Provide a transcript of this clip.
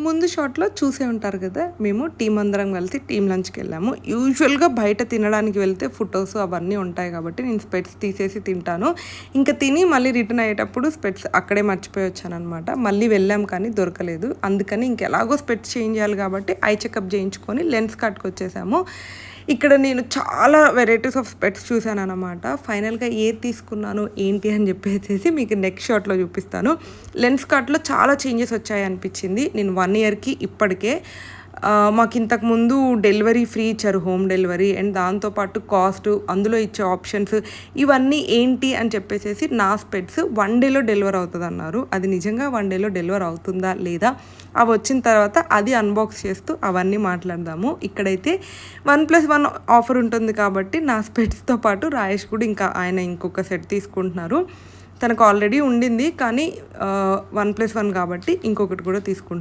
ముందు షాట్లో చూసే ఉంటారు కదా, మేము టీం అందరం కలిసి టీం లంచ్కి వెళ్ళాము. యూజువల్గా బయట తినడానికి వెళ్తే ఫొటోస్ అవన్నీ ఉంటాయి కాబట్టి నేను స్పెట్స్ తీసేసి తింటాను. ఇంకా తిని మళ్ళీ రిటర్న్ అయ్యేటప్పుడు స్పెట్స్ అక్కడే మర్చిపోయి వచ్చానమాట. మళ్ళీ వెళ్ళాం కానీ దొరకలేదు. అందుకని ఇంకెలాగో స్పెట్స్ చేంజ్ చేయాలి కాబట్టి ఐ చెకప్ చేయించుకొని లెన్స్ కట్కి వచ్చేసాము. ఇక్కడ నేను చాలా వెరైటీస్ ఆఫ్ స్పెట్స్ చూశాను అనమాట. ఫైనల్గా ఏది తీసుకున్నాను ఏంటి అని చెప్పేసి మీకు నెక్స్ట్ షాట్లో చూపిస్తాను. లెన్స్ కట్లో చాలా చేంజెస్ వచ్చాయి అనిపించింది. నేను 1 ఇయర్కి ఇప్పటికే మాకు ఇంతకుముందు డెలివరీ ఫ్రీ ఇచ్చారు, హోమ్ డెలివరీ. అండ్ దాంతోపాటు కాస్ట్, అందులో ఇచ్చే ఆప్షన్స్ ఇవన్నీ ఏంటి అని చెప్పేసి నా స్పెట్స్ 1 డేలో డెలివర్ అవుతుంది అన్నారు. అది నిజంగా 1 డేలో డెలివర్ అవుతుందా లేదా, అవి వచ్చిన తర్వాత అది అన్బాక్స్ చేస్తూ అవన్నీ మాట్లాడదాము. ఇక్కడైతే 1+1 ఆఫర్ ఉంటుంది కాబట్టి నా స్పెట్స్తో పాటు రాయేష్ కూడా ఇంకా ఆయన ఇంకొక సెట్ తీసుకుంటున్నారు. తనకు ఆల్రెడీ ఉండింది కానీ 1+1 కాబట్టి ఇంకొకటి కూడా తీసుకుంటున్నాను.